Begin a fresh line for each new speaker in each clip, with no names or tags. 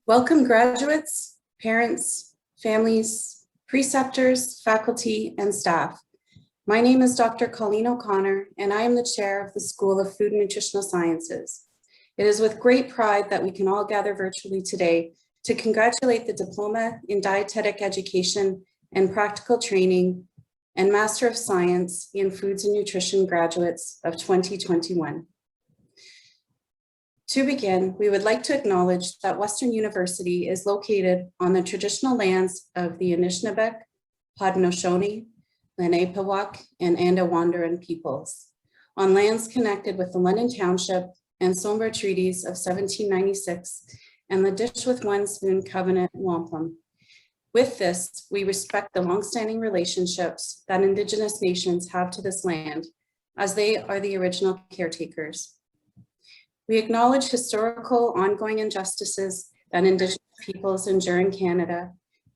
Welcome graduates, parents, families, preceptors, faculty, and staff. My name is Dr. Colleen O'Connor, and I am the chair of the School of Food and Nutritional Sciences. It is with great pride that we can all gather virtually today to congratulate the Diploma in Dietetic Education and Practical Training and Master of Science in Foods and Nutrition graduates of 2021. To begin, we would like to acknowledge that Western University is located on the traditional lands of the Anishinaabe, Haudenosaunee, Lenapehoik, and Andawandaran peoples, on lands connected with the London Township and Sombra Treaties of 1796 and the Dish with One Spoon Covenant Wampum. With this, we respect the longstanding relationships that Indigenous nations have to this land, as they are the original caretakers. We acknowledge historical ongoing injustices that Indigenous peoples endure in Canada,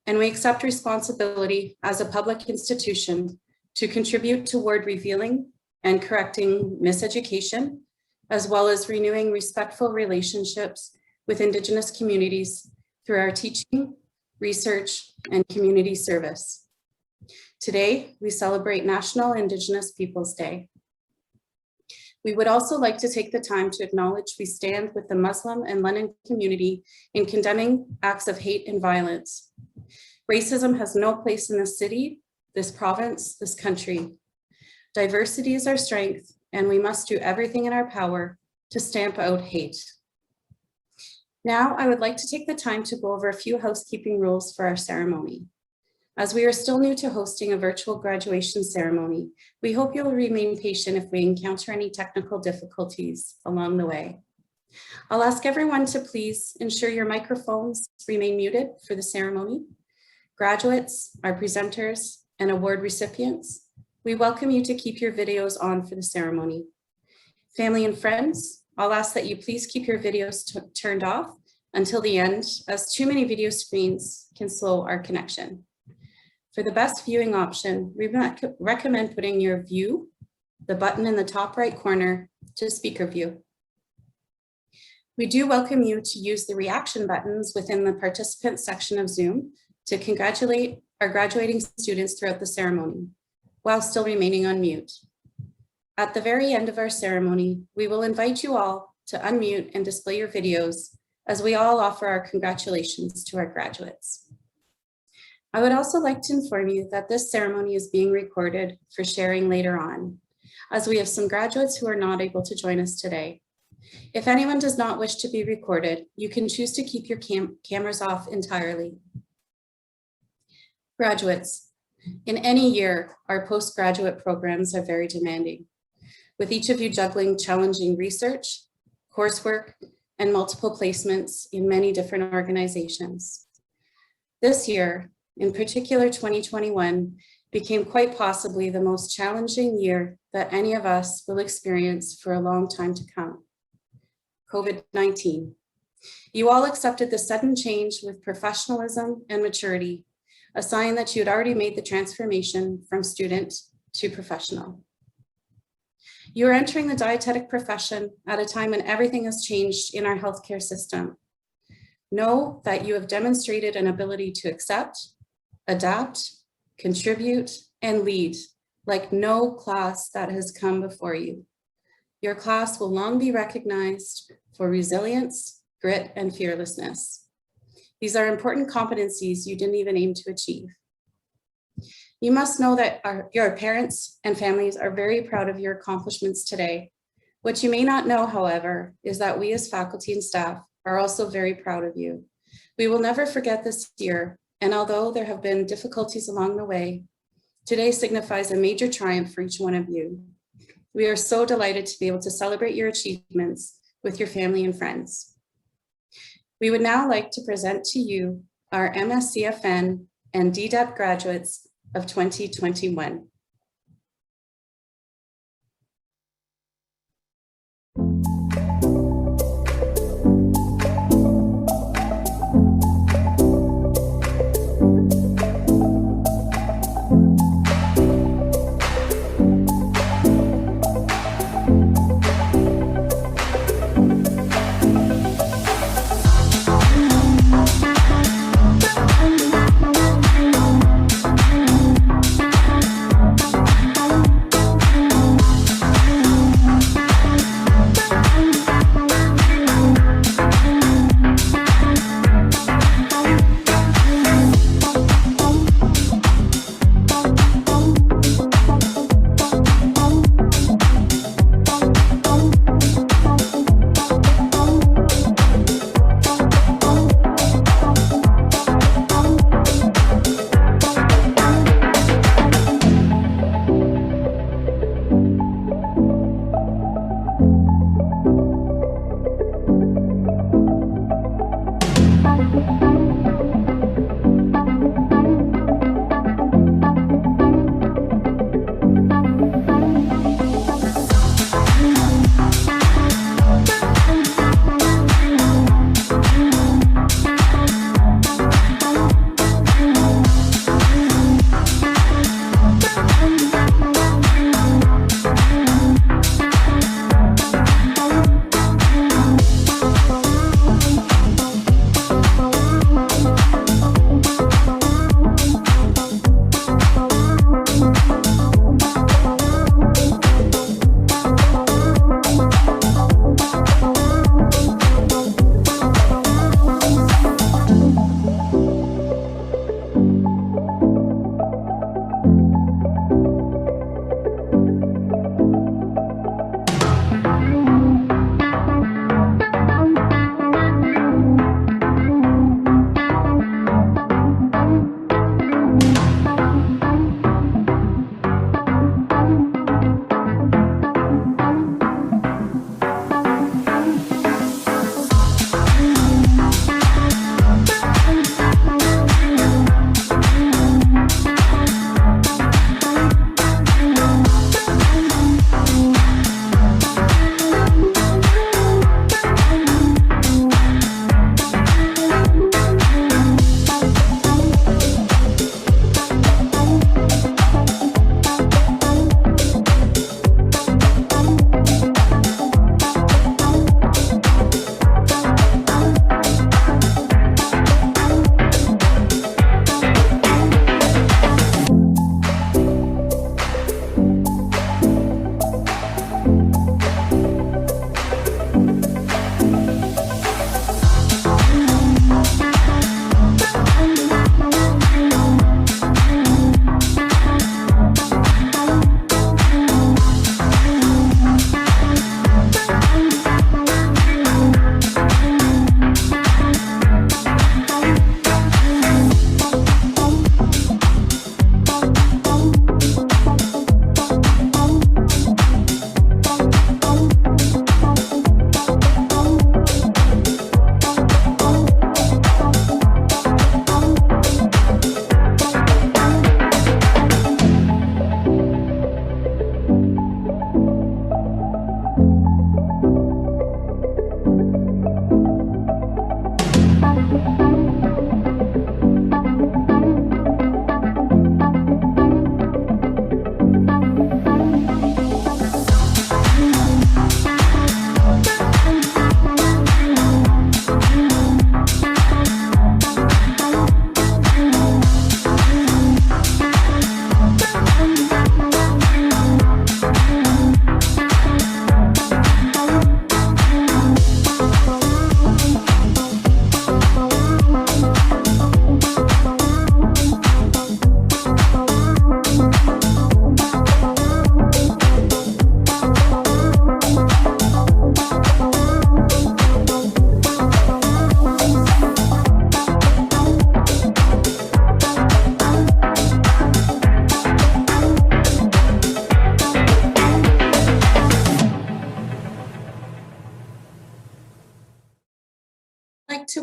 and we accept responsibility as a public institution to contribute toward revealing and correcting miseducation, as well as renewing respectful relationships with Indigenous communities through our teaching, research, and community service. Today, we celebrate National Indigenous Peoples Day. We would also like to take the time to acknowledge we stand with the Muslim and Lennon community in condemning acts of hate and violence. Racism has no place in this city, this province, this country. Diversity is our strength, and we must do everything in our power to stamp out hate. Now, I would like to take the time to go over a few housekeeping rules for our ceremony. As we are still new to hosting a virtual graduation ceremony, we hope you'll remain patient if we encounter any technical difficulties along the way. I'll ask everyone to please ensure your microphones remain muted for the ceremony. Graduates, our presenters, and award recipients, we welcome you to keep your videos on for the ceremony. Family and friends, I'll ask that you please keep your videos turned off until the end, as too many video screens can slow our connection. For the best viewing option, we recommend putting your view, the button in the top right corner, to speaker view. We do welcome you to use the reaction buttons within the participant section of Zoom to congratulate our graduating students throughout the ceremony, while still remaining on mute. At the very end of our ceremony, we will invite you all to unmute and display your videos as we all offer our congratulations to our graduates. I would also like to inform you that this ceremony is being recorded for sharing later on, as we have some graduates who are not able to join us today. If anyone does not wish to be recorded, you can choose to keep your cameras off entirely. Graduates, in any year, our postgraduate programs are very demanding, with each of you juggling challenging research, coursework, and multiple placements in many different organizations. This year, in particular, 2021 became quite possibly the most challenging year that any of us will experience for a long time to come. COVID-19. You all accepted the sudden change with professionalism and maturity, a sign that you had already made the transformation from student to professional. You are entering the dietetic profession at a time when everything has changed in our healthcare system. Know that you have demonstrated an ability to accept, adapt, contribute, and lead like no class that has come before you. Your class will long be recognized for resilience, grit, and fearlessness. These are important competencies you didn't even aim to achieve. You must know that your parents and families are very proud of your accomplishments today. What you may not know, however, is that we as faculty and staff are also very proud of you. We will never forget this year, and although there have been difficulties along the way, today signifies a major triumph for each one of you. We are so delighted to be able to celebrate your achievements with your family and friends. We would now like to present to you our MScFN and DDEPT graduates of 2021.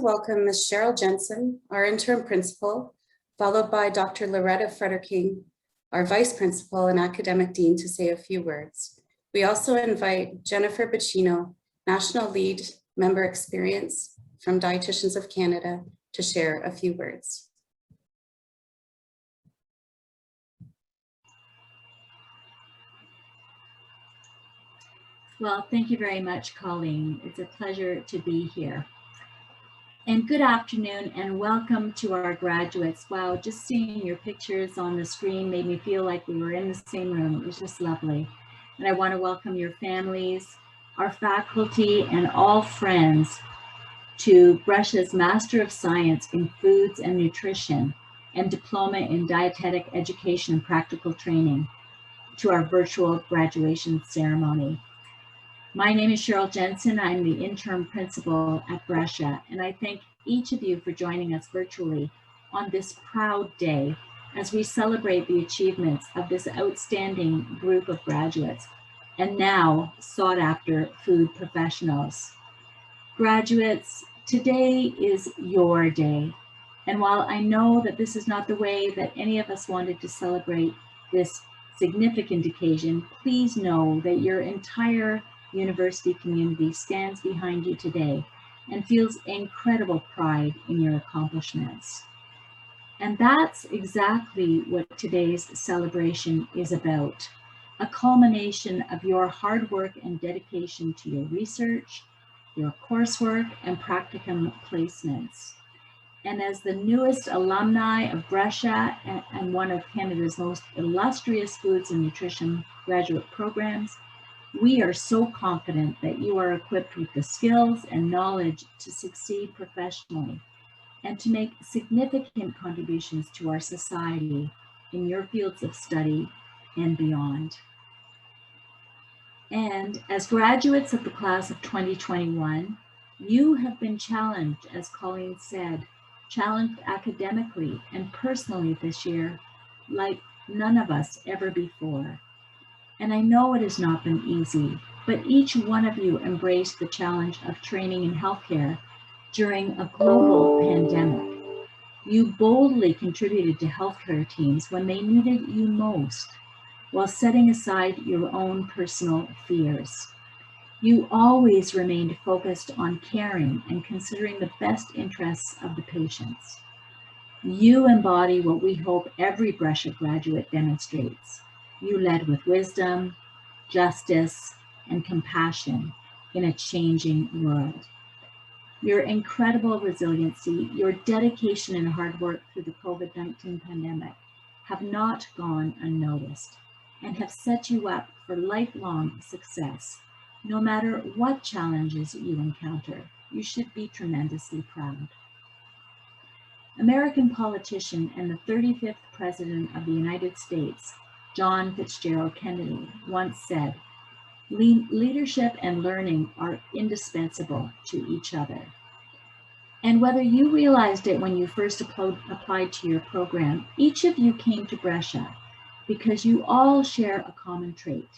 welcome Ms. Cheryl Jensen, our interim principal, followed by Dr. Loretta Frederking, our vice principal and academic dean, to say a few words. We also invite Jennifer Pacino, National Lead Member Experience from Dietitians of Canada, to share a few words.
Well, thank you very much, Colleen. It's a pleasure to be here. And good afternoon and welcome to our graduates. Wow, just seeing your pictures on the screen made me feel like we were in the same room. It was just lovely. And I want to welcome your families, our faculty, and all friends to Brescia's Master of Science in Foods and Nutrition and Diploma in Dietetic Education and Practical Training, to our virtual graduation ceremony. My name is Cheryl Jensen. I'm the interim principal at Brescia, and I thank each of you for joining us virtually on this proud day as we celebrate the achievements of this outstanding group of graduates and now sought after food professionals. Graduates, today is your day. And while I know that this is not the way that any of us wanted to celebrate this significant occasion, please know that your entire university community stands behind you today and feels incredible pride in your accomplishments. And that's exactly what today's celebration is about, a culmination of your hard work and dedication to your research, your coursework, and practicum placements. And as the newest alumni of Brescia and one of Canada's most illustrious foods and nutrition graduate programs, we are so confident that you are equipped with the skills and knowledge to succeed professionally and to make significant contributions to our society in your fields of study and beyond. And as graduates of the class of 2021, you have been challenged, as Colleen said, challenged academically and personally this year like none of us ever before. And I know it has not been easy, but each one of you embraced the challenge of training in healthcare during a global pandemic. You boldly contributed to healthcare teams when they needed you most, while setting aside your own personal fears. You always remained focused on caring and considering the best interests of the patients. You embody what we hope every Brescia graduate demonstrates. You led with wisdom, justice, and compassion in a changing world. Your incredible resiliency, your dedication and hard work through the COVID-19 pandemic have not gone unnoticed and have set you up for lifelong success. No matter what challenges you encounter, you should be tremendously proud. American politician and the 35th President of the United States, John Fitzgerald Kennedy, once said, "Leadership and learning are indispensable to each other." And whether you realized it when you first applied to your program, each of you came to Brescia because you all share a common trait: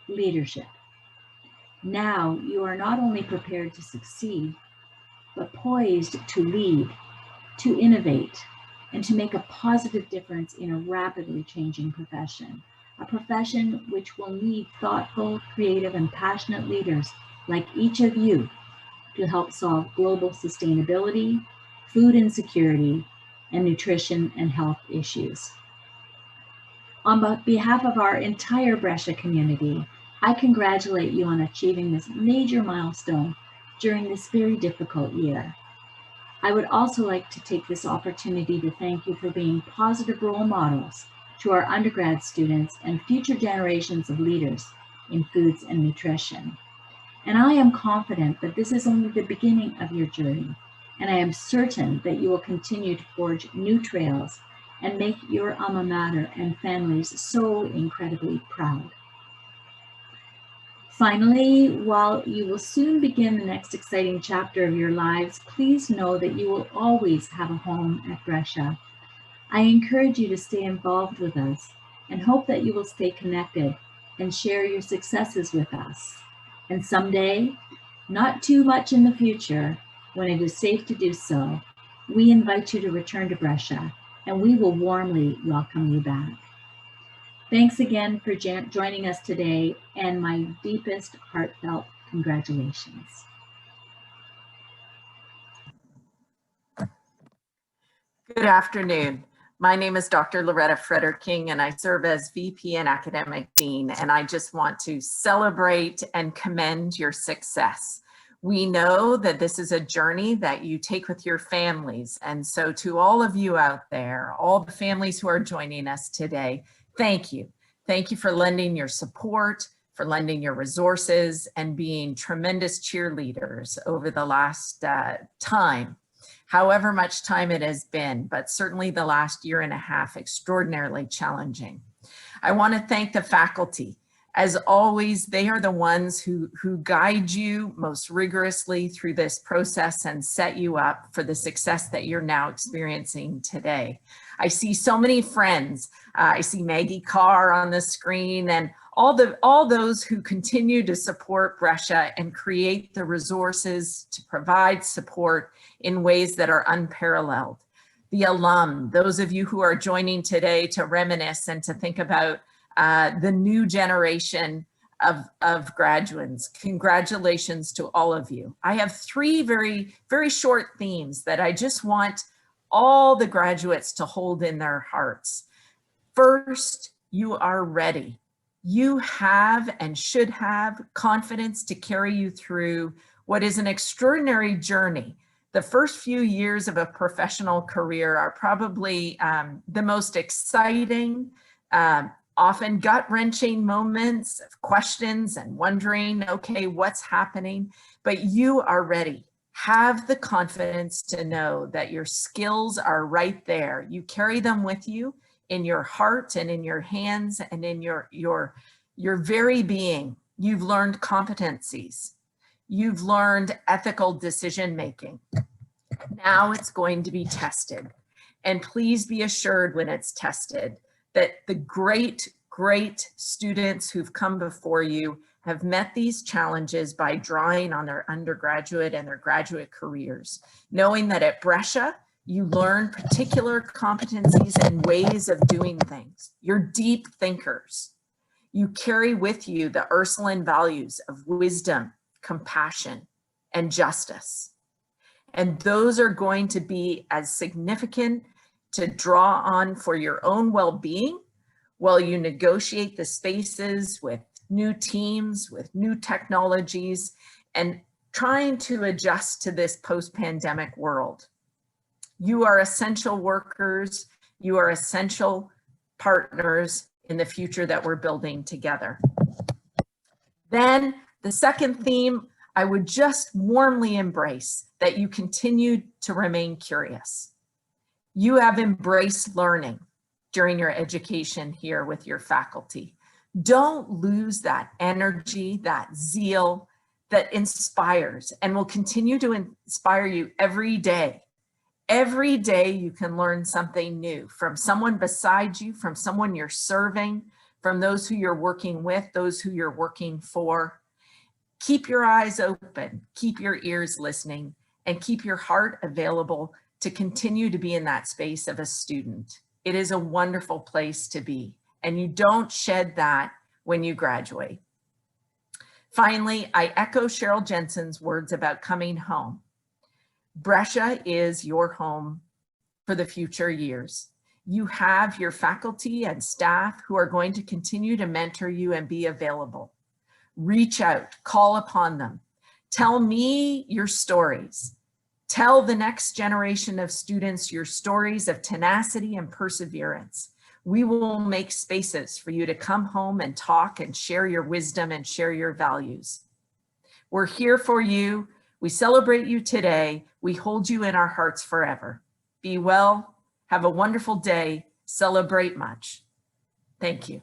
leadership. Now you are not only prepared to succeed, but poised to lead, to innovate, and to make a positive difference in a rapidly changing profession, a profession which will need thoughtful, creative, and passionate leaders like each of you to help solve global sustainability, food insecurity, and nutrition and health issues. On behalf of our entire Brescia community, I congratulate you on achieving this major milestone during this very difficult year. I would also like to take this opportunity to thank you for being positive role models to our undergrad students and future generations of leaders in foods and nutrition. And I am confident that this is only the beginning of your journey, and I am certain that you will continue to forge new trails and make your alma mater and families so incredibly proud. Finally, while you will soon begin the next exciting chapter of your lives, please know that you will always have a home at Brescia. I encourage you to stay involved with us and hope that you will stay connected and share your successes with us. And someday, not too much in the future, when it is safe to do so, we invite you to return to Brescia, and we will warmly welcome you back. Thanks again for joining us today, and my deepest heartfelt congratulations.
Good afternoon. My name is Dr. Loretta Freder-King, and I serve as VP and Academic Dean, and I just want to celebrate and commend your success. We know that this is a journey that you take with your families, and so to all of you out there, all the families who are joining us today, thank you. Thank you for lending your support, for lending your resources, and being tremendous cheerleaders over the last time. However much time it has been, but certainly the last year and a half, extraordinarily challenging. I want to thank the faculty. As always, they are the ones who guide you most rigorously through this process and set you up for the success that you're now experiencing today. I see so many friends. I see Maggie Carr on the screen, and all those who continue to support Brescia and create the resources to provide support in ways that are unparalleled. The alum, those of you who are joining today to reminisce and to think about the new generation of graduates. Congratulations to all of you. I have three very, very short themes that I just want all the graduates to hold in their hearts. First, you are ready. You have and should have confidence to carry you through what is an extraordinary journey. The first few years of a professional career are probably the most exciting, often gut-wrenching moments of questions and wondering, okay, what's happening? But you are ready. Have the confidence to know that your skills are right there. You carry them with you in your heart and in your hands and in your very being. You've learned competencies. You've learned ethical decision-making. Now it's going to be tested. And please be assured when it's tested that the great students who've come before you have met these challenges by drawing on their undergraduate and their graduate careers, knowing that at Brescia, you learn particular competencies and ways of doing things. You're deep thinkers. You carry with you the Ursuline values of wisdom, compassion, and justice. And those are going to be as significant to draw on for your own well-being while you negotiate the spaces with new teams, with new technologies, and trying to adjust to this post-pandemic world. You are essential workers. You are essential partners in the future that we're building together. Then the second theme, I would just warmly embrace that you continue to remain curious. You have embraced learning during your education here with your faculty. Don't lose that energy, that zeal that inspires and will continue to inspire you every day. Every day you can learn something new from someone beside you, from someone you're serving, from those who you're working with, those who you're working for. Keep your eyes open, keep your ears listening, and keep your heart available to continue to be in that space of a student. It is a wonderful place to be, and you don't shed that when you graduate. Finally, I echo Cheryl Jensen's words about coming home. Brescia is your home for the future years. You have your faculty and staff who are going to continue to mentor you and be available. Reach out, call upon them. Tell me your stories. Tell the next generation of students your stories of tenacity and perseverance. We will make spaces for you to come home and talk and share your wisdom and share your values. We're here for you. We celebrate you today. We hold you in our hearts forever. Be well. Have a wonderful day. Celebrate much. Thank you.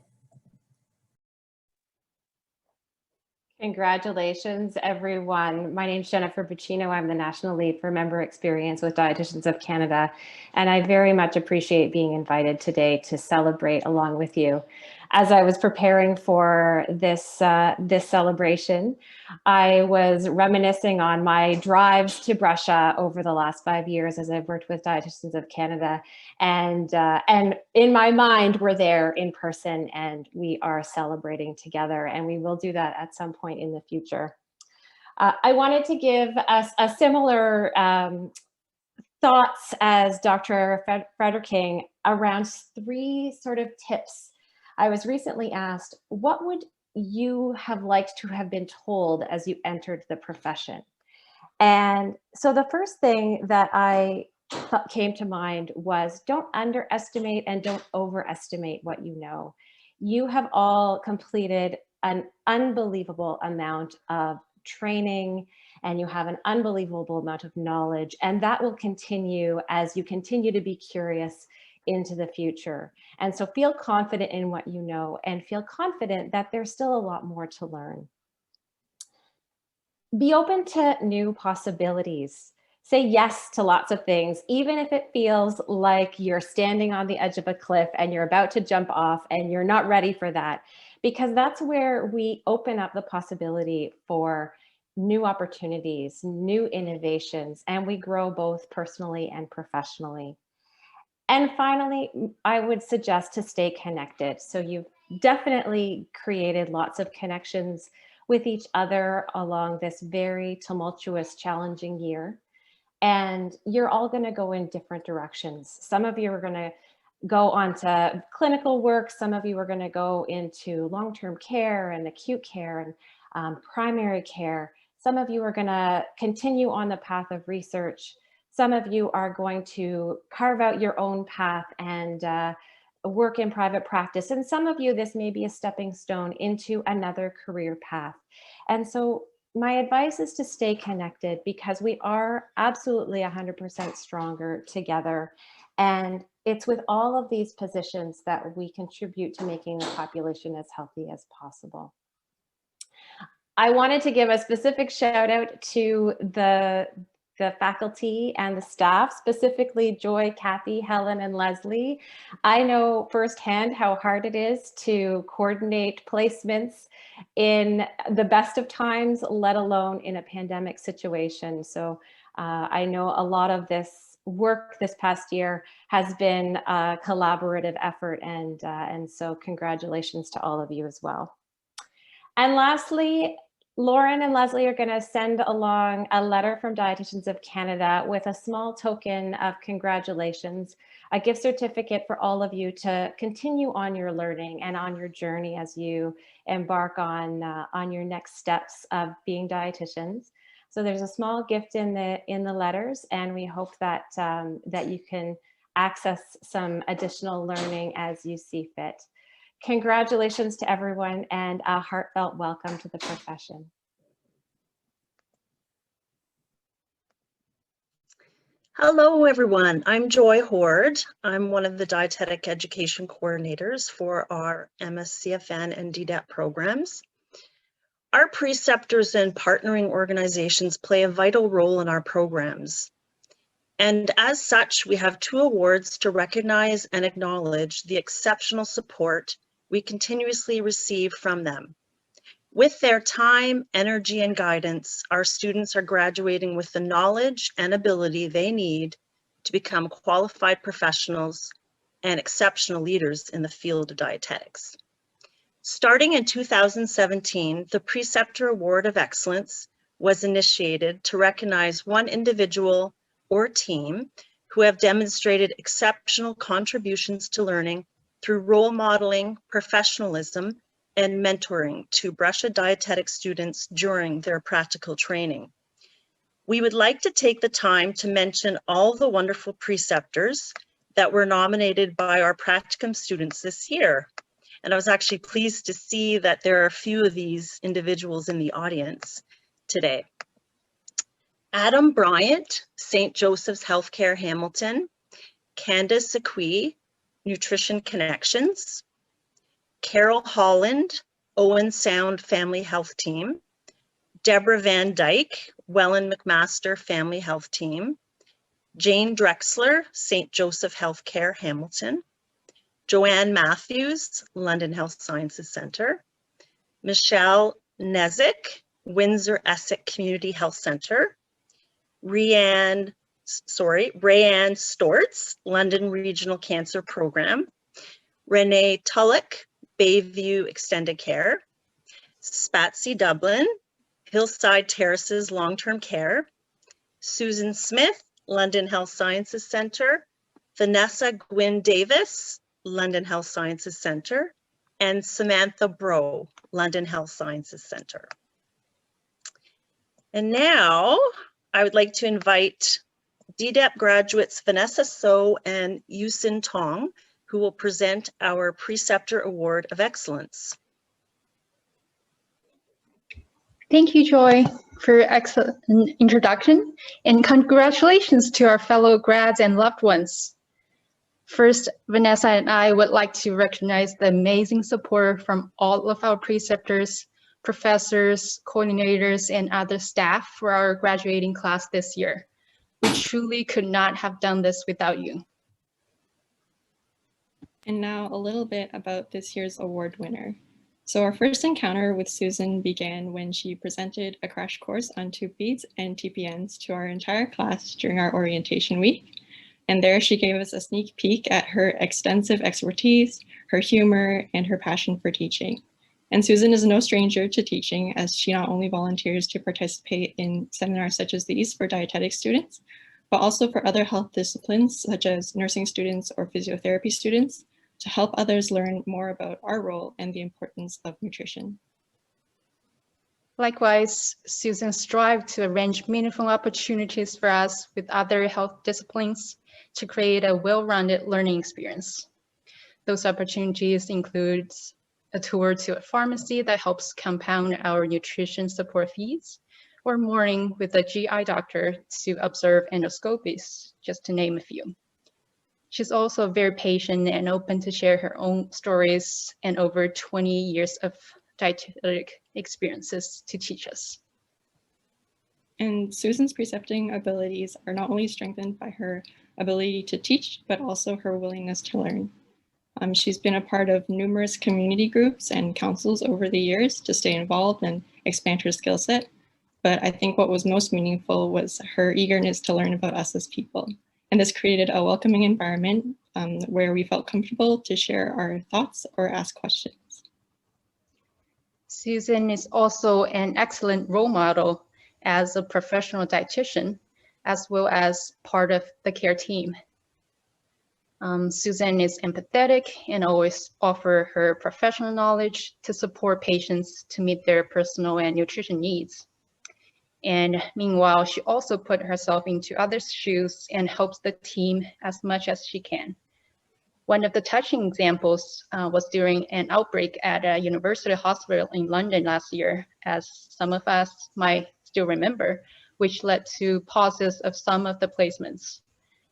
Congratulations, everyone. My name is Jennifer Pacino. I'm the National Lead for Member Experience with Dietitians of Canada, and I very much appreciate being invited today to celebrate along with you. as I was preparing for this celebration, I was reminiscing on my drives to Brescia over the last 5 years as I've worked with Dietitians of Canada, and in my mind, we're there in person and we are celebrating together, and we will do that at some point in the future. I wanted to give us a similar thoughts as Dr. Frederick King around 3 sort of tips. I was recently asked, what would you have liked to have been told as you entered the profession? And so the first thing that came to mind was, don't underestimate and don't overestimate what you know. You have all completed an unbelievable amount of training, and you have an unbelievable amount of knowledge, and that will continue as you continue to be curious into the future. And so feel confident in what you know, and feel confident that there's still a lot more to learn. Be open to new possibilities. Say yes to lots of things, even if it feels like you're standing on the edge of a cliff and you're about to jump off and you're not ready for that, because that's where we open up the possibility for new opportunities, new innovations, and we grow both personally and professionally. And finally, I would suggest to stay connected. So you've definitely created lots of connections with each other along this very tumultuous, challenging year. And you're all going to go in different directions. Some of you are going to go on to clinical work. Some of you are going to go into long-term care and acute care and primary care. Some of you are going to continue on the path of research. Some of you are going to carve out your own path and work in private practice. And some of you, this may be a stepping stone into another career path. And so my advice is to stay connected, because we are absolutely 100% stronger together. And it's with all of these positions that we contribute to making the population as healthy as possible. I wanted to give a specific shout out to the faculty and the staff, specifically Joy, Kathy, Helen, and Leslie. I know firsthand how hard it is to coordinate placements in the best of times, let alone in a pandemic situation. So I know a lot of this work this past year has been a collaborative effort, and so congratulations to all of you as well. And lastly, Lauren and Leslie are going to send along a letter from Dietitians of Canada with a small token of congratulations, a gift certificate for all of you to continue on your learning and on your journey as you embark on your next steps of being dietitians. So there's a small gift in the letters, and we hope that that you can access some additional learning as you see fit. Congratulations to everyone, and a heartfelt welcome to the profession.
Hello, everyone. I'm Joy Horde. I'm one of the dietetic education coordinators for our MScFN and DDEPT programs. Our preceptors and partnering organizations play a vital role in our programs. And as such, we have 2 awards to recognize and acknowledge the exceptional support we continuously receive from them. With their time, energy, and guidance, our students are graduating with the knowledge and ability they need to become qualified professionals and exceptional leaders in the field of dietetics. Starting in 2017, the Preceptor Award of Excellence was initiated to recognize one individual or team who have demonstrated exceptional contributions to learning through role modeling, professionalism, and mentoring to Brescia dietetic students during their practical training. We would like to take the time to mention all the wonderful preceptors that were nominated by our practicum students this year. And I was actually pleased to see that there are a few of these individuals in the audience today. Adam Bryant, St. Joseph's Healthcare Hamilton, Candace Sequi, Nutrition Connections, Carol Holland, Owen Sound Family Health Team, Deborah Van Dyke, Welland McMaster Family Health Team, Jane Drexler, St. Joseph Healthcare Hamilton, Joanne Matthews, London Health Sciences Center, Michelle Nezik, Windsor Essex Community Health Center, Rayanne Stortz, London Regional Cancer Program, Renee Tulloch, Bayview Extended Care, Spatsy Dublin, Hillside Terraces Long-Term Care, Susan Smith, London Health Sciences Center, Vanessa Gwynn Davis, London Health Sciences Center, and Samantha Bro, London Health Sciences Center. And now I would like to invite DDEPT graduates Vanessa So and Yusin Tong, who will present our Preceptor Award of Excellence.
Thank you, Joy, for your excellent introduction, and congratulations to our fellow grads and loved ones. First, Vanessa and I would like to recognize the amazing support from all of our preceptors, professors, coordinators, and other staff for our graduating class this year. We truly could not have done this without you.
And now a little bit about this year's award winner. So our first encounter with Susan began when she presented a crash course on tube beads and TPNs to our entire class during our orientation week. And there she gave us a sneak peek at her extensive expertise, her humor, and her passion for teaching. And Susan is no stranger to teaching, as she not only volunteers to participate in seminars such as these for dietetic students, but also for other health disciplines such as nursing students or physiotherapy students, to help others learn more about our role and the importance of nutrition.
Likewise, Susan strived to arrange meaningful opportunities for us with other health disciplines to create a well-rounded learning experience. Those opportunities include a tour to a pharmacy that helps compound our nutrition support fees, or morning with a GI doctor to observe endoscopies, just to name a few. She's also very patient and open to share her own stories and over 20 years of dietetic experiences to teach us.
And Susan's precepting abilities are not only strengthened by her ability to teach, but also her willingness to learn. She's been a part of numerous community groups and councils over the years to stay involved and expand her skill set. But I think what was most meaningful was her eagerness to learn about us as people. And this created a welcoming environment where we felt comfortable to share our thoughts or ask questions.
Susan is also an excellent role model as a professional dietitian, as well as part of the care team. Susan is empathetic and always offers her professional knowledge to support patients to meet their personal and nutrition needs. And meanwhile, she also put herself into others' shoes and helps the team as much as she can. One of the touching examples was during an outbreak at a university hospital in London last year, as some of us might still remember, which led to pauses of some of the placements.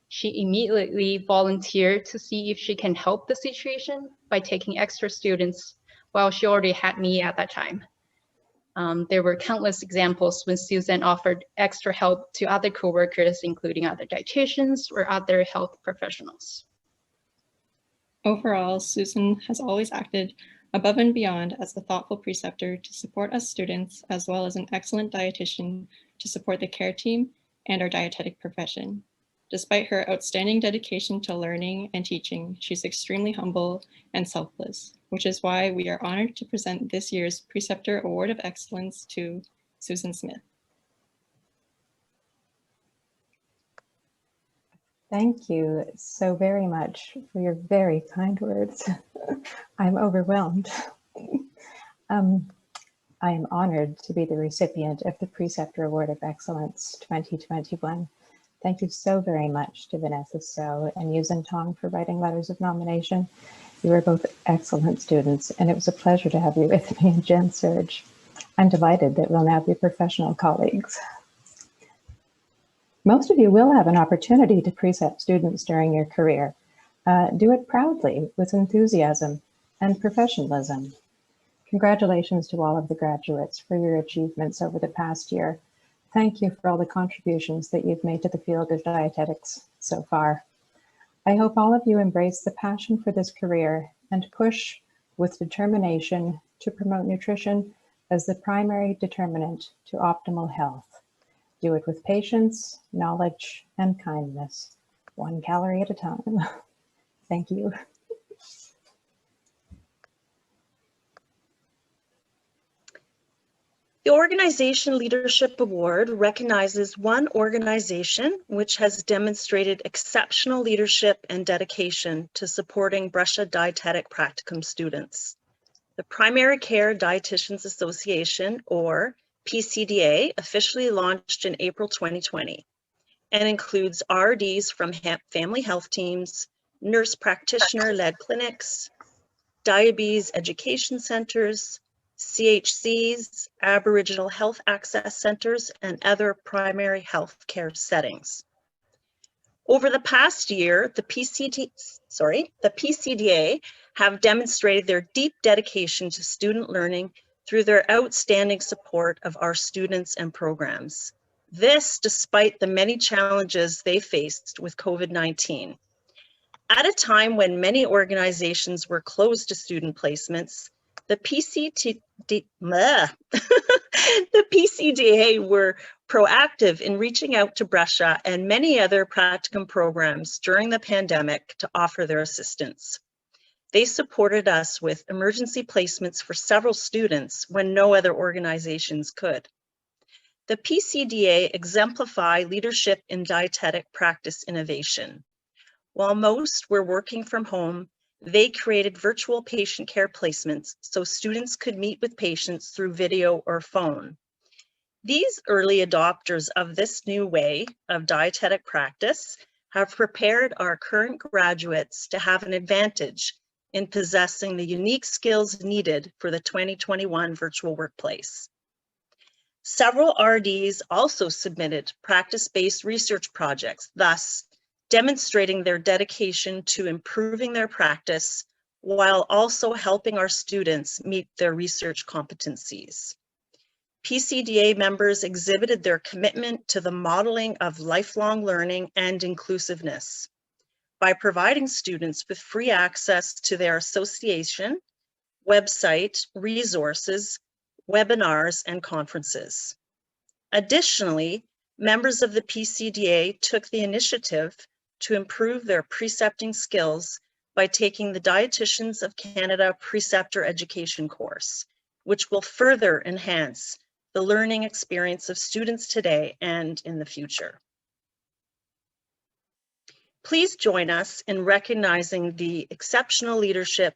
She immediately volunteered to see if she can help the situation by taking extra students, while she already had me at that time. There were countless examples when Susan offered extra help to other coworkers, including other dietitians or other health professionals.
Overall, Susan has always acted above and beyond as a thoughtful preceptor to support us students, as well as an excellent dietitian to support the care team and our dietetic profession. Despite her outstanding dedication to learning and teaching, she's extremely humble and selfless, which is why we are honored to present this year's Preceptor Award of Excellence to Susan Smith.
Thank you so very much for your very kind words. I'm overwhelmed. I am honored to be the recipient of the Preceptor Award of Excellence 2021. Thank you so very much to Vanessa So and Yusin Tong for writing letters of nomination. You are both excellent students, and it was a pleasure to have you with me in Gen Surge. I'm delighted that we'll now be professional colleagues. Most of you will have an opportunity to precept students during your career. Do it proudly, with enthusiasm and professionalism. Congratulations to all of the graduates for your achievements over the past year. Thank you for all the contributions that you've made to the field of dietetics so far. I hope all of you embrace the passion for this career and push with determination to promote nutrition as the primary determinant to optimal health. Do it with patience, knowledge, and kindness, 1 calorie at a time. Thank you.
The Organization Leadership Award recognizes one organization which has demonstrated exceptional leadership and dedication to supporting Brescia dietetic practicum students. The Primary Care Dietitians Association, or PCDA, officially launched in April 2020 and includes RDs from family health teams, nurse practitioner-led clinics, diabetes education centers, CHCs, Aboriginal Health Access Centers, and other primary health care settings. Over the past year, the PCDA have demonstrated their deep dedication to student learning through their outstanding support of our students and programs. This despite the many challenges they faced with COVID-19. At a time when many organizations were closed to student placements, the PCDA were proactive in reaching out to Brescia and many other practicum programs during the pandemic to offer their assistance. They supported us with emergency placements for several students when no other organizations could. The PCDA exemplify leadership in dietetic practice innovation. While most were working from home, they created virtual patient care placements so students could meet with patients through video or phone. These early adopters of this new way of dietetic practice have prepared our current graduates to have an advantage in possessing the unique skills needed for the 2021 virtual workplace. Several RDs also submitted practice-based research projects, thus demonstrating their dedication to improving their practice while also helping our students meet their research competencies. PCDA members exhibited their commitment to the modeling of lifelong learning and inclusiveness by providing students with free access to their association, website, resources, webinars, and conferences. Additionally, members of the PCDA took the initiative to improve their precepting skills by taking the Dietitians of Canada Preceptor education course, which will further enhance the learning experience of students today and in the future. Please join us in recognizing the exceptional leadership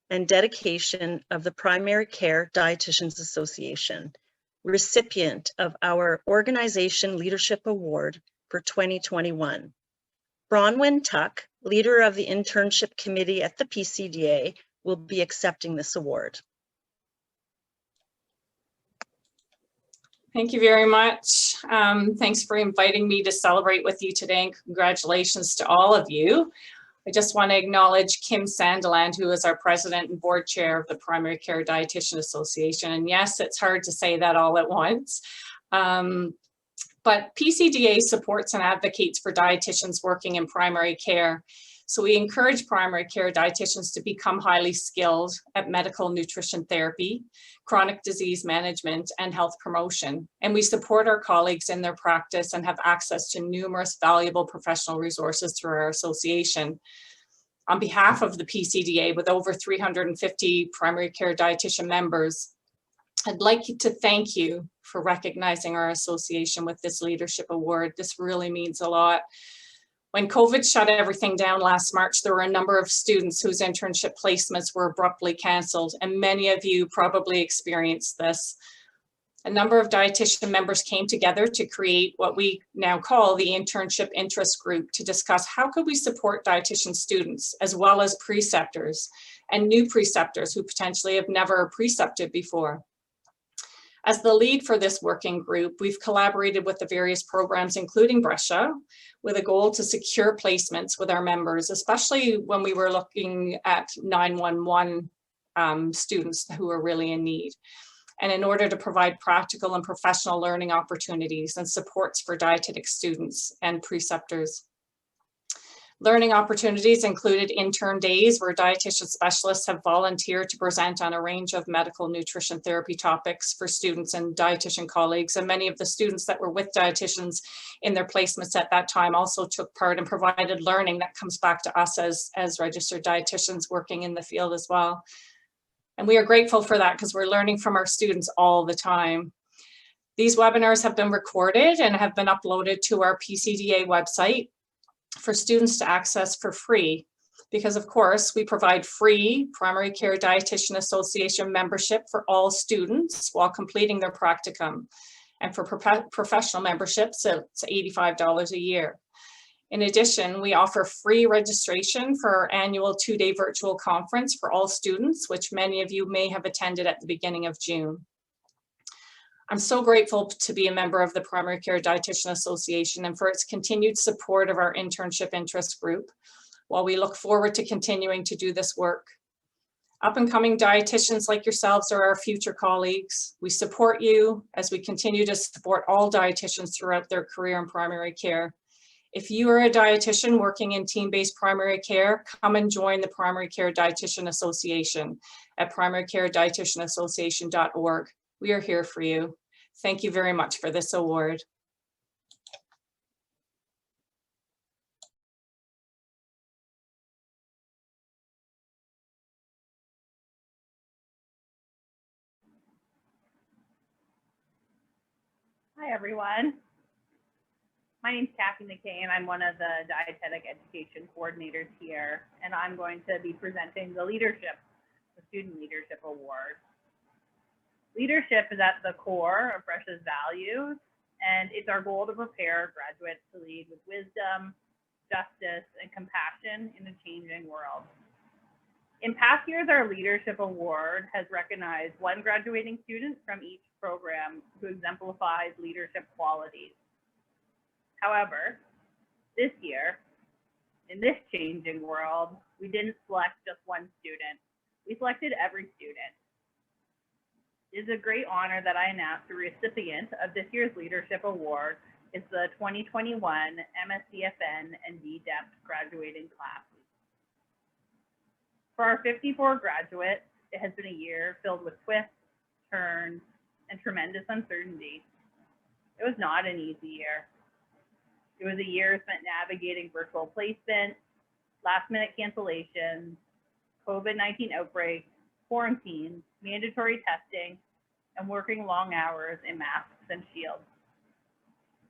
and dedication of the Primary Care Dietitians Association, recipient of our Organization Leadership Award for 2021. Bronwyn Tuck, leader of the internship committee at the PCDA, will be accepting this award.
Thank you very much. Thanks for inviting me to celebrate with you today, and congratulations to all of you. I just want to acknowledge Kim Sandeland, who is our president and board chair of the Primary Care Dietitian Association. And yes, it's hard to say that all at once. But PCDA supports and advocates for dietitians working in primary care. So we encourage primary care dietitians to become highly skilled at medical nutrition therapy, chronic disease management, and health promotion. And we support our colleagues in their practice and have access to numerous valuable professional resources through our association. On behalf of the PCDA, with over 350 primary care dietitian members, I'd like to thank you for recognizing our association with this leadership award. This really means a lot. When COVID shut everything down last March, there were a number of students whose internship placements were abruptly canceled, and many of you probably experienced this. A number of dietitian members came together to create what we now call the Internship Interest Group to discuss how could we support dietitian students as well as preceptors and new preceptors who potentially have never precepted before. As the lead for this working group, we've collaborated with the various programs, including Brescia, with a goal to secure placements with our members, especially when we were looking at 911 students who are really in need. And in order to provide practical and professional learning opportunities and supports for dietetic students and preceptors. Learning opportunities included intern days where dietitian specialists have volunteered to present on a range of medical nutrition therapy topics for students and dietitian colleagues. And many of the students that were with dietitians in their placements at that time also took part and provided learning that comes back to us as registered dietitians working in the field as well. And we are grateful for that because we're learning from our students all the time. These webinars have been recorded and have been uploaded to our PCDA website for students to access for free, because of course we provide free Primary Care Dietitian Association membership for all students while completing their practicum. And for professional memberships, it's $85 a year. In addition, we offer free registration for our annual 2-day virtual conference for all students, which many of you may have attended at the beginning of June. I'm so grateful to be a member of the Primary Care Dietitian Association and for its continued support of our internship interest group, while we look forward to continuing to do this work. Up and coming dietitians like yourselves are our future colleagues. We support you as we continue to support all dietitians throughout their career in primary care. If you are a dietitian working in team-based primary care, come and join the Primary Care Dietitian Association at primarycaredietitianassociation.org. We are here for you. Thank you very much for this award.
Hi, everyone. My name is Kathy McCain. I'm one of the dietetic education coordinators here, and I'm going to be presenting the Student Leadership Award. Leadership is at the core of Brescia's values, and it's our goal to prepare graduates to lead with wisdom, justice, and compassion in a changing world. In past years, our Leadership Award has recognized one graduating student from each program who exemplifies leadership qualities. However, this year, in this changing world, we didn't select just one student. We selected every student. It is a great honor that I announce the recipient of this year's Leadership Award is the 2021 MScFN and DDEPT graduating class. For our 54 graduates, it has been a year filled with twists, turns, and tremendous uncertainty. It was not an easy year. It was a year spent navigating virtual placement, last-minute cancellations, COVID-19 outbreaks, quarantine, mandatory testing, and working long hours in masks and shields.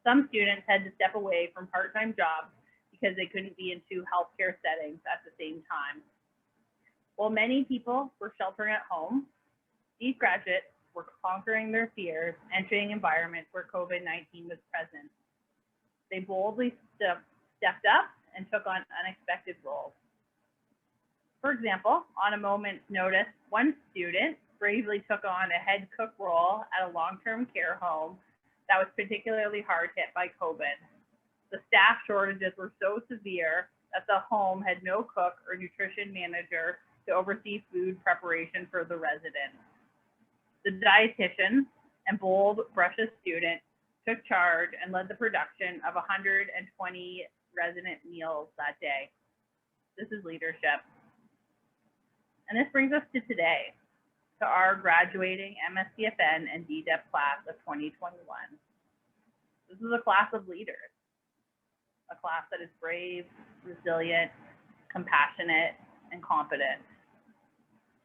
Some students had to step away from part-time jobs because they couldn't be in 2 healthcare settings at the same time. While many people were sheltering at home, these graduates were conquering their fears, entering environments where COVID-19 was present. They boldly stepped up and took on unexpected roles. For example, on a moment's notice, one student bravely took on a head cook role at a long-term care home that was particularly hard hit by COVID. The staff shortages were so severe that the home had no cook or nutrition manager to oversee food preparation for the residents. The dietitian and bold Brescia student took charge and led the production of 120 resident meals that day. This is leadership. And this brings us to today, to our graduating MScFN and DDEPT class of 2021. This is a class of leaders, a class that is brave, resilient, compassionate, and competent.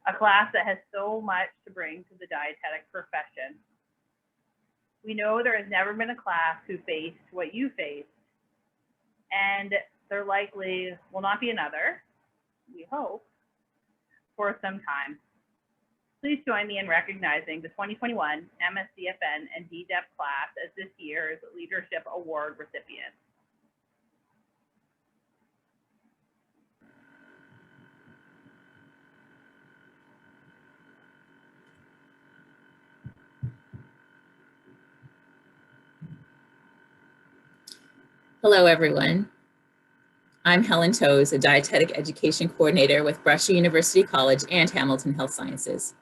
A class that has so much to bring to the dietetic profession. We know there has never been a class who faced what you faced, and there likely will not be another, we hope, for some time. Please join me in recognizing the 2021 MScFN and DDEPT class as this year's Leadership Award recipients.
Hello, everyone. I'm Helen Toes, a dietetic education coordinator with Brescia University College and Hamilton Health Sciences.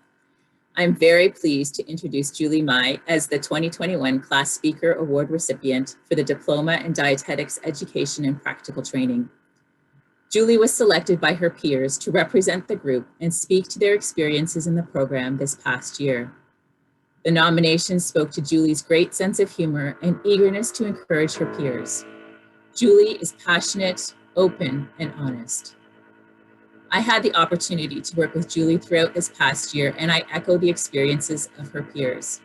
I'm very pleased to introduce Julie Mai as the 2021 Class Speaker Award recipient for the Diploma in Dietetics Education and Practical Training. Julie was selected by her peers to represent the group and speak to their experiences in the program this past year. The nomination spoke to Julie's great sense of humor and eagerness to encourage her peers. Julie is passionate, open, and honest. I had the opportunity to work with Julie throughout this past year, and I echo the experiences of her peers.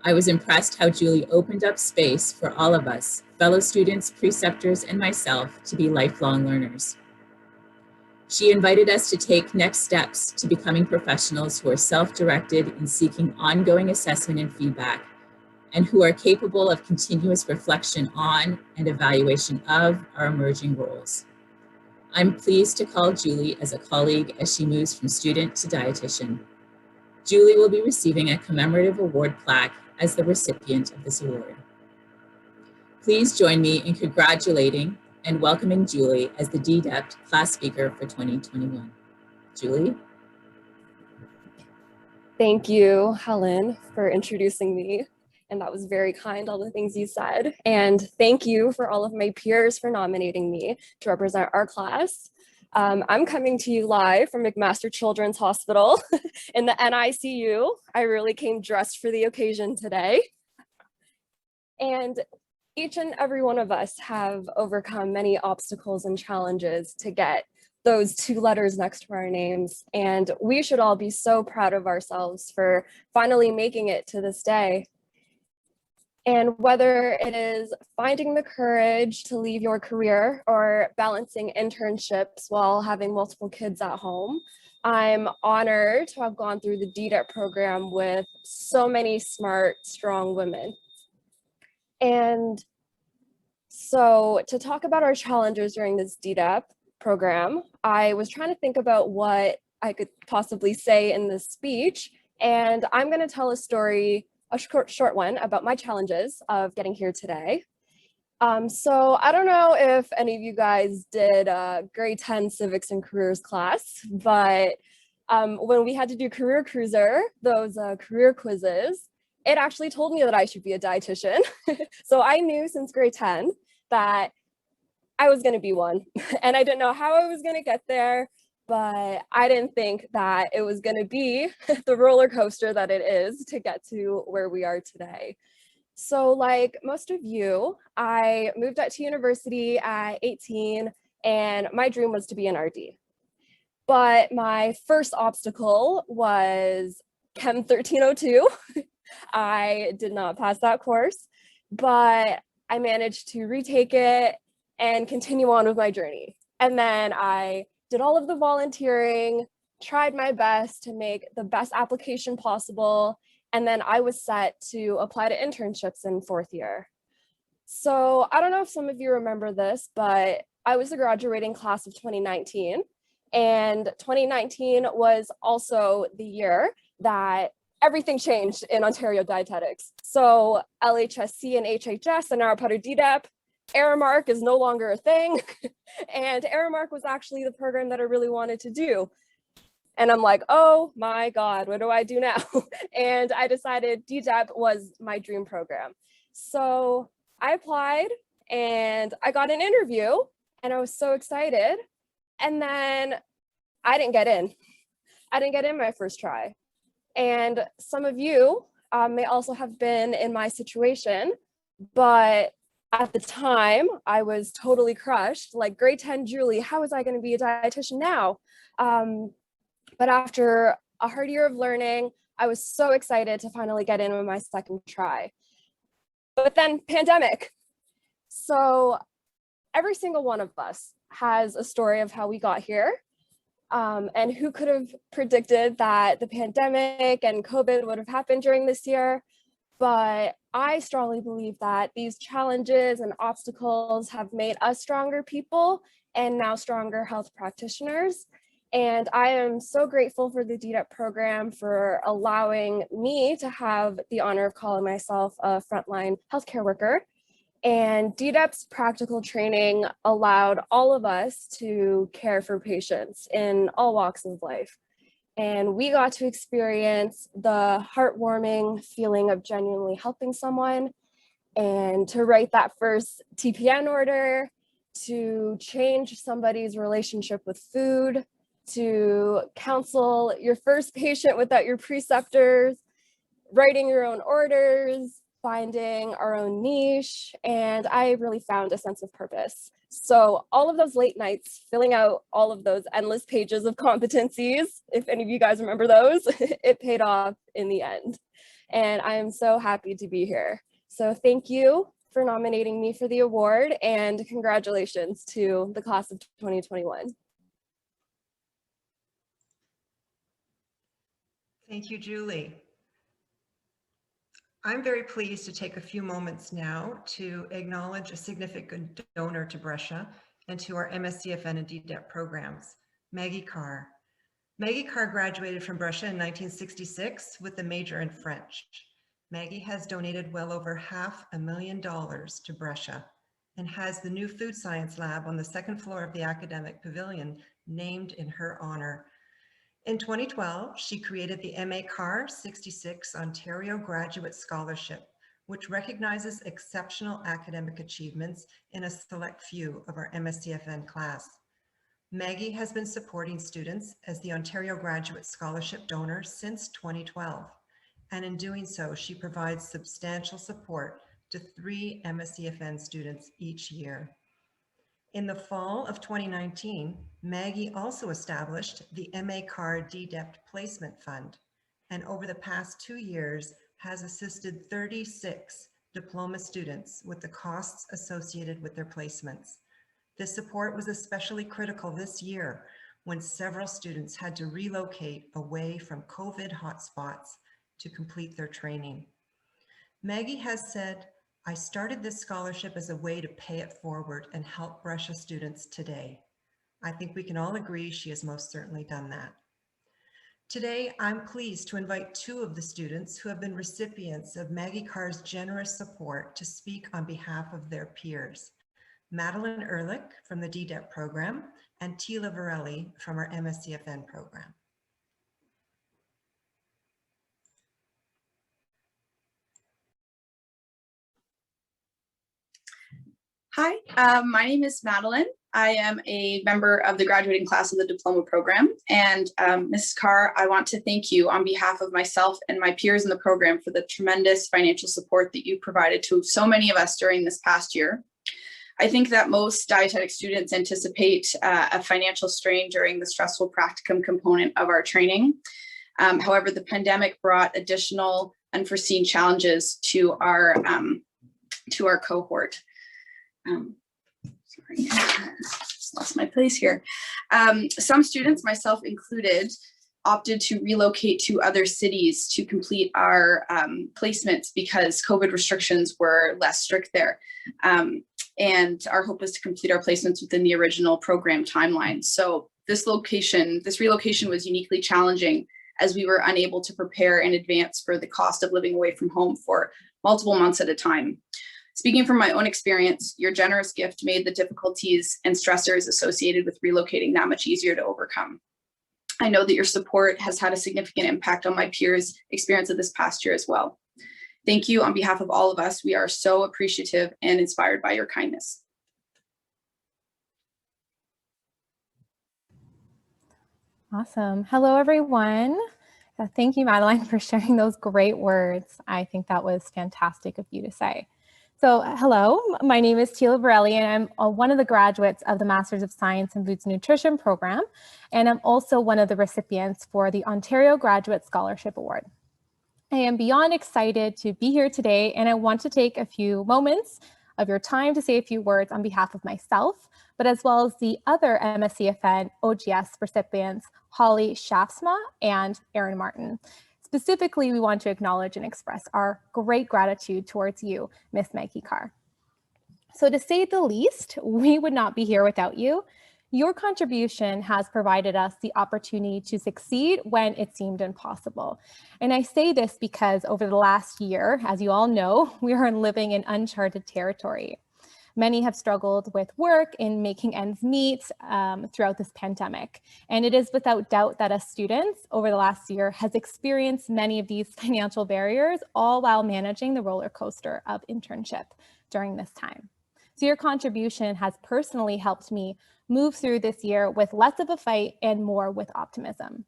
I was impressed how Julie opened up space for all of us, fellow students, preceptors, and myself, to be lifelong learners. She invited us to take next steps to becoming professionals who are self-directed in seeking ongoing assessment and feedback, and who are capable of continuous reflection on and evaluation of our emerging roles. I'm pleased to call Julie as a colleague as she moves from student to dietitian. Julie will be receiving a commemorative award plaque as the recipient of this award. Please join me in congratulating and welcoming Julie as the DDEPT class speaker for 2021. Julie?
Thank you, Helen, for introducing me. And that was very kind, all the things you said. And thank you for all of my peers for nominating me to represent our class. I'm coming to you live from McMaster Children's Hospital in the NICU. I really came dressed for the occasion today. And each and every one of us have overcome many obstacles and challenges to get those 2 letters next to our names. And we should all be so proud of ourselves for finally making it to this day. And whether it is finding the courage to leave your career or balancing internships while having multiple kids at home, I'm honored to have gone through the DDEPT program with so many smart, strong women. And so to talk about our challenges during this DDEPT program, I was trying to think about what I could possibly say in this speech, and I'm going to tell a story, a short one, about my challenges of getting here today. So I don't know if any of you guys did grade 10 civics and careers class, but when we had to do Career Cruiser, those career quizzes, it actually told me that I should be a dietitian. So I knew since grade 10 that I was going to be one, and I didn't know how I was going to get there, but I didn't think that it was going to be the roller coaster that it is to get to where we are today. So like most of you, I moved out to university at 18, and my dream was to be an RD. But my first obstacle was Chem 1302. I did not pass that course, but I managed to retake it and continue on with my journey. And then I did all of the volunteering, tried my best to make the best application possible, and then I was set to apply to internships in 4th year. So I don't know if some of you remember this, but I was the graduating class of 2019, and 2019 was also the year that everything changed in Ontario dietetics. So LHSC and HHS are now part of DDEPT. Aramark is no longer a thing. And Aramark was actually the program that I really wanted to do. And I'm like, oh my God, what do I do now? And I decided DDEPT was my dream program. So I applied and I got an interview and I was so excited. And then I didn't get in. I didn't get in my first try. And some of you may also have been in my situation, but at the time I was totally crushed, like grade 10 Julie, how was I going to be a dietitian now? But after a hard year of learning, I was so excited to finally get in on my second try. But then pandemic. So every single one of us has a story of how we got here. And who could have predicted that the pandemic and COVID would have happened during this year? But I strongly believe that these challenges and obstacles have made us stronger people and now stronger health practitioners. And I am so grateful for the DDEPT program for allowing me to have the honor of calling myself a frontline healthcare worker. And DDEPT's practical training allowed all of us to care for patients in all walks of life. And we got to experience the heartwarming feeling of genuinely helping someone, and to write that first TPN order, to change somebody's relationship with food, to counsel your first patient without your preceptors, writing your own orders, finding our own niche, and I really found a sense of purpose. So all of those late nights, filling out all of those endless pages of competencies, if any of you guys remember those, it paid off in the end. And I am so happy to be here. So thank you for nominating me for the award, and congratulations to the class of 2021.
Thank you, Julie. I'm very pleased to take a few moments now to acknowledge a significant donor to Brescia and to our MScFN and DDEPT programs, Maggie Carr. Maggie Carr graduated from Brescia in 1966 with a major in French. Maggie has donated well over $500,000 to Brescia and has the new food science lab on the second floor of the academic pavilion named in her honor. In 2012, she created the MA Carr 66 Ontario Graduate Scholarship, which recognizes exceptional academic achievements in a select few of our MScFN class. Maggie has been supporting students as the Ontario Graduate Scholarship donor since 2012, and in doing so, she provides substantial support to 3 MScFN students each year. In the fall of 2019, Maggie also established the MA Carr DDEPT Placement Fund, and over the past 2 years has assisted 36 diploma students with the costs associated with their placements. This support was especially critical this year when several students had to relocate away from COVID hotspots to complete their training. Maggie has said, "I started this scholarship as a way to pay it forward and help Brescia students today." I think we can all agree she has most certainly done that. Today, I'm pleased to invite 2 of the students who have been recipients of Maggie Carr's generous support to speak on behalf of their peers. Madeline Ehrlich from the DDEPT program and Tila Varelli from our MScFN program.
Hi, my name is Madeline. I am a member of the graduating class of the diploma program. And Mrs. Carr, I want to thank you on behalf of myself and my peers in the program for the tremendous financial support that you provided to so many of us during this past year. I think that most dietetic students anticipate a financial strain during the stressful practicum component of our training. However, the pandemic brought additional unforeseen challenges to our cohort. Sorry, just lost my place here. Some students, myself included, opted to relocate to other cities to complete our placements because COVID restrictions were less strict there. And our hope was to complete our placements within the original program timeline. So this relocation was uniquely challenging as we were unable to prepare in advance for the cost of living away from home for multiple months at a time. Speaking from my own experience, your generous gift made the difficulties and stressors associated with relocating that much easier to overcome. I know that your support has had a significant impact on my peers' experience of this past year as well. Thank you on behalf of all of us. We are so appreciative and inspired by your kindness.
Awesome. Hello, everyone. Thank you, Madeline, for sharing those great words. I think that was fantastic of you to say. So hello, my name is Tila Varelli, and I'm one of the graduates of the Masters of Science in Foods Nutrition program, and I'm also one of the recipients for the Ontario Graduate Scholarship Award. I am beyond excited to be here today, and I want to take a few moments of your time to say a few words on behalf of myself, but as well as the other MScFN OGS recipients, Holly Shafsma and Erin Martin. Specifically, we want to acknowledge and express our great gratitude towards you, Miss Maggie Carr. So to say the least, we would not be here without you. Your contribution has provided us the opportunity to succeed when it seemed impossible. And I say this because over the last year, as you all know, we are living in uncharted territory. Many have struggled with work in making ends meet throughout this pandemic. And it is without doubt that as students over the last year has experienced many of these financial barriers, all while managing the roller coaster of internship during this time.
So your contribution has personally helped me move through this year with less of a fight and more with optimism.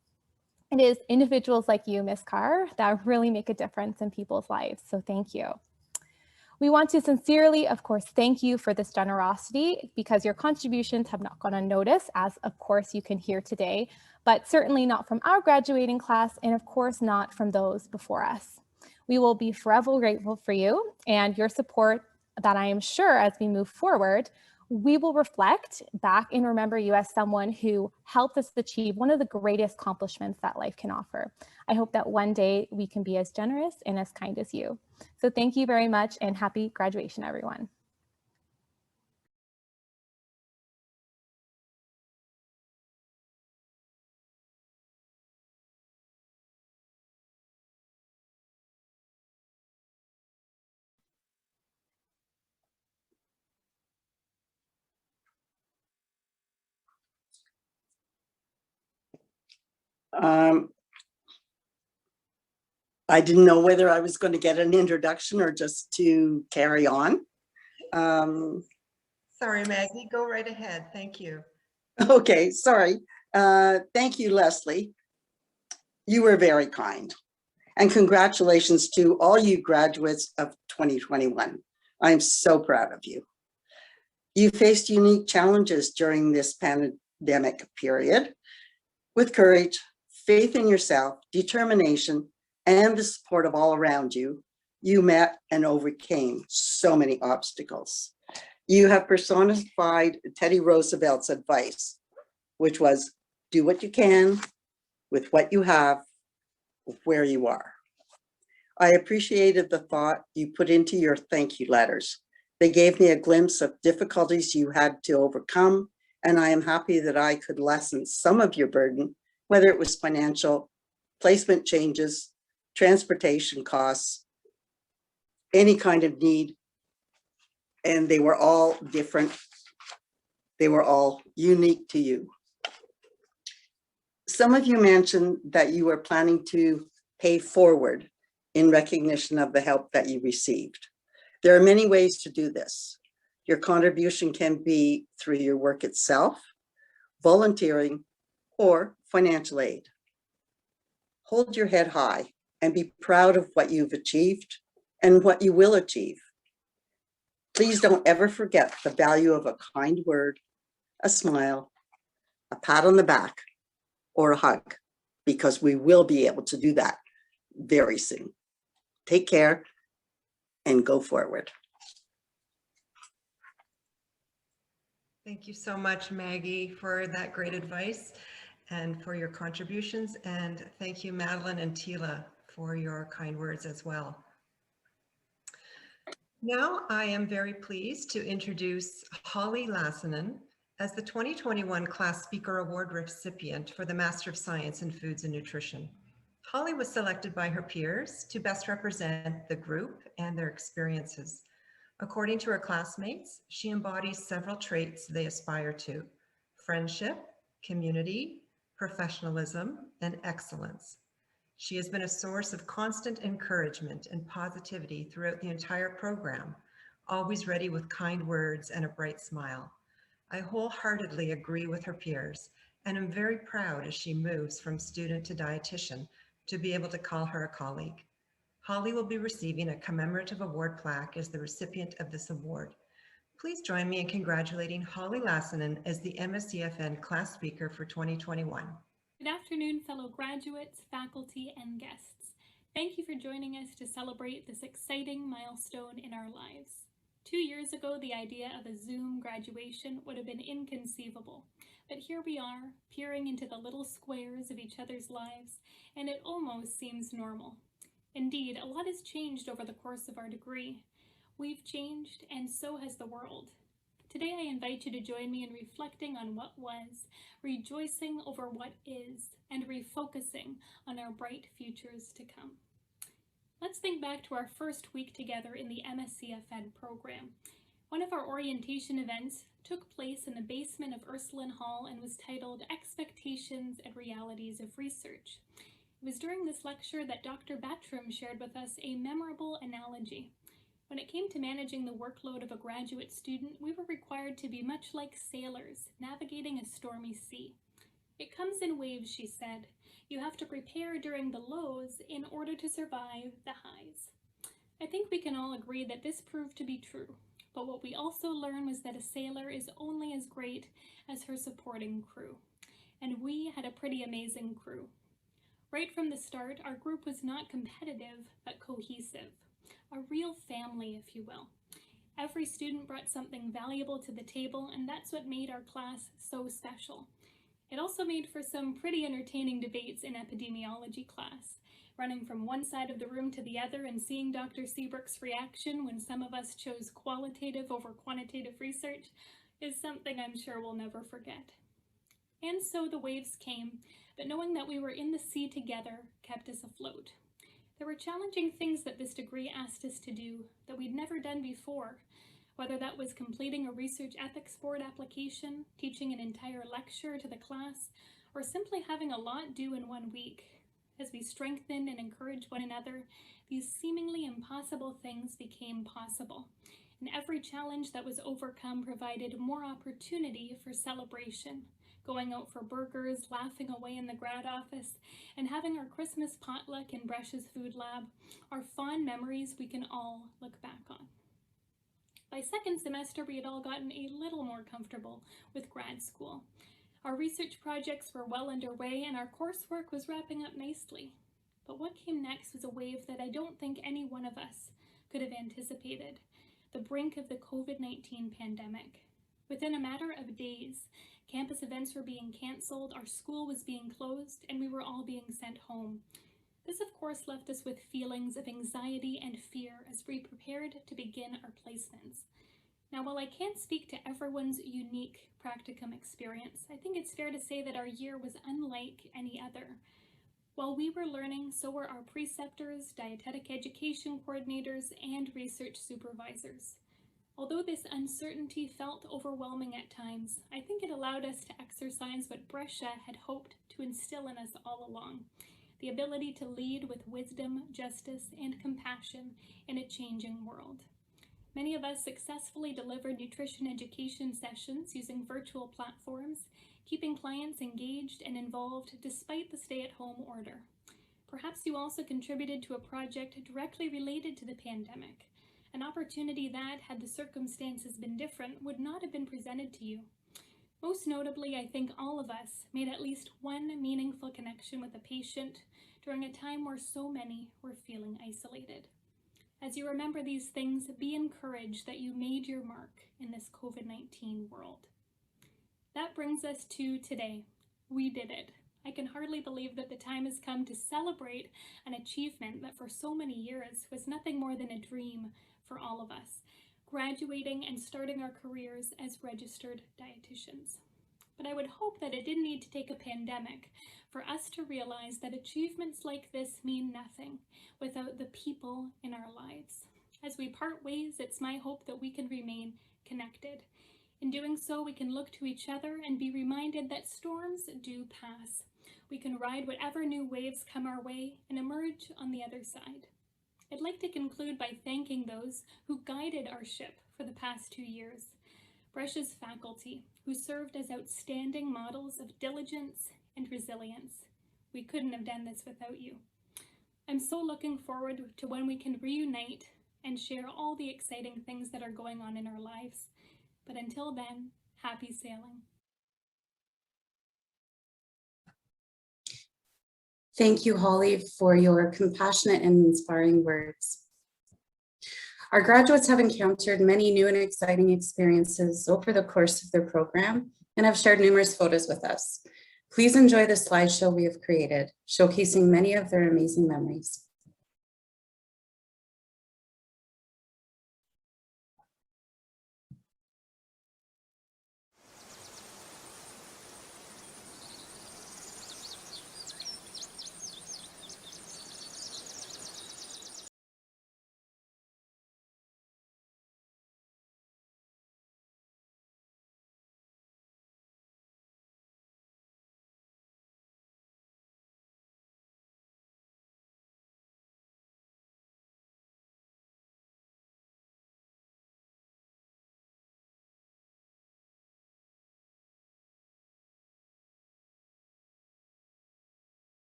It is individuals like you, Ms. Carr, that really make a difference in people's lives. So thank you. We want to sincerely, of course, thank you for this generosity because your contributions have not gone unnoticed, as of course you can hear today, but certainly not from our graduating class and of course not from those before us. We will be forever grateful for you and your support that I am sure as we move forward, we will reflect back and remember you as someone who helped us achieve one of the greatest accomplishments that life can offer. I hope that one day we can be as generous and as kind as you. So thank you very much and happy graduation, everyone.
I didn't know whether I was going to get an introduction or just to carry on.
Sorry, Maggie, go right ahead. Thank you.
Okay, sorry. Thank you, Leslie. You were very kind. And congratulations to all you graduates of 2021. I am so proud of you. You faced unique challenges during this pandemic period. With courage, faith in yourself, determination, and the support of all around you, you met and overcame so many obstacles. You have personified Teddy Roosevelt's advice, which was do what you can with what you have, where you are. I appreciated the thought you put into your thank you letters. They gave me a glimpse of difficulties you had to overcome, and I am happy that I could lessen some of your burden, whether it was financial, placement changes, transportation costs, any kind of need, and they were all different. They were all unique to you. Some of you mentioned that you were planning to pay forward in recognition of the help that you received. There are many ways to do this. Your contribution can be through your work itself, volunteering, or financial aid. Hold your head high and be proud of what you've achieved and what you will achieve. Please don't ever forget the value of a kind word, a smile, a pat on the back, or a hug, because we will be able to do that very soon. Take care and go forward.
Thank you so much, Maggie, for that great advice and for your contributions. And thank you, Madeline and Tila, for your kind words as well. Now I am very pleased to introduce Holly Lassen as the 2021 Class Speaker Award recipient for the Master of Science in Foods and Nutrition. Holly was selected by her peers to best represent the group and their experiences. According to her classmates, she embodies several traits they aspire to: friendship, community, professionalism, and excellence. She has been a source of constant encouragement and positivity throughout the entire program, always ready with kind words and a bright smile. I wholeheartedly agree with her peers and am very proud as she moves from student to dietitian to be able to call her a colleague. Holly will be receiving a commemorative award plaque as the recipient of this award. Please join me in congratulating Holly Lassen as the MScFN class speaker for 2021.
Good afternoon, fellow graduates, faculty, and guests. Thank you for joining us to celebrate this exciting milestone in our lives. 2 years ago, the idea of a Zoom graduation would have been inconceivable, but here we are, peering into the little squares of each other's lives, and it almost seems normal. Indeed, a lot has changed over the course of our degree. We've changed, and so has the world. Today, I invite you to join me in reflecting on what was, rejoicing over what is, and refocusing on our bright futures to come. Let's think back to our first week together in the MScFN program. One of our orientation events took place in the basement of Ursuline Hall and was titled Expectations and Realities of Research. It was during this lecture that Dr. Battram shared with us a memorable analogy. When it came to managing the workload of a graduate student, we were required to be much like sailors navigating a stormy sea. It comes in waves, she said. You have to prepare during the lows in order to survive the highs. I think we can all agree that this proved to be true, but what we also learned was that a sailor is only as great as her supporting crew. And we had a pretty amazing crew. Right from the start, our group was not competitive, but cohesive. A real family, if you will. Every student brought something valuable to the table, and that's what made our class so special. It also made for some pretty entertaining debates in epidemiology class, running from one side of the room to the other and seeing Dr. Seabrook's reaction when some of us chose qualitative over quantitative research is something I'm sure we'll never forget. And so the waves came, but knowing that we were in the sea together kept us afloat. There were challenging things that this degree asked us to do that we'd never done before, whether that was completing a research ethics board application, teaching an entire lecture to the class, or simply having a lot due in 1 week. As we strengthened and encouraged one another, these seemingly impossible things became possible. And every challenge that was overcome provided more opportunity for celebration, going out for burgers, laughing away in the grad office, and having our Christmas potluck in Brescia's food lab are fond memories we can all look back on. By second semester, we had all gotten a little more comfortable with grad school. Our research projects were well underway and our coursework was wrapping up nicely. But what came next was a wave that I don't think any one of us could have anticipated, the brink of the COVID-19 pandemic. Within a matter of days, campus events were being canceled, our school was being closed, and we were all being sent home. This, of course, left us with feelings of anxiety and fear as we prepared to begin our placements. Now, while I can't speak to everyone's unique practicum experience, I think it's fair to say that our year was unlike any other. While we were learning, so were our preceptors, dietetic education coordinators, and research supervisors. Although this uncertainty felt overwhelming at times, I think it allowed us to exercise what Brescia had hoped to instill in us all along, the ability to lead with wisdom, justice, and compassion in a changing world. Many of us successfully delivered nutrition education sessions using virtual platforms, keeping clients engaged and involved despite the stay-at-home order. Perhaps you also contributed to a project directly related to the pandemic, an opportunity that, had the circumstances been different, would not have been presented to you. Most notably, I think all of us made at least one meaningful connection with a patient during a time where so many were feeling isolated. As you remember these things, be encouraged that you made your mark in this COVID-19 world. That brings us to today. We did it. I can hardly believe that the time has come to celebrate an achievement that for so many years was nothing more than a dream for all of us, graduating and starting our careers as registered dietitians. But I would hope that it didn't need to take a pandemic for us to realize that achievements like this mean nothing without the people in our lives. As we part ways, it's my hope that we can remain connected. In doing so, we can look to each other and be reminded that storms do pass. We can ride whatever new waves come our way and emerge on the other side. I'd like to conclude by thanking those who guided our ship for the past 2 years. Brescia's faculty, who served as outstanding models of diligence and resilience. We couldn't have done this without you. I'm so looking forward to when we can reunite and share all the exciting things that are going on in our lives. But until then, happy sailing.
Thank you, Holly, for your compassionate and inspiring words. Our graduates have encountered many new and exciting experiences over the course of their program and have shared numerous photos with us. Please enjoy the slideshow we have created, showcasing many of their amazing memories.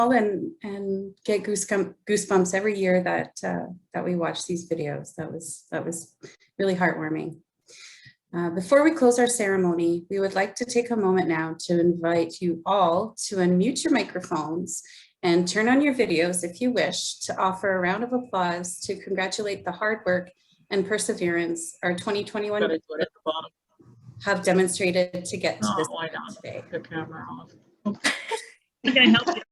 and get goosebumps every year that that we watch these videos. That was really heartwarming. Before we close our ceremony, we would like to take a moment now to invite you all to unmute your microphones and turn on your videos if you wish, to offer a round of applause to congratulate the hard work and perseverance our 2021 have demonstrated to get to this point today.
The camera off. I'm gonna help you.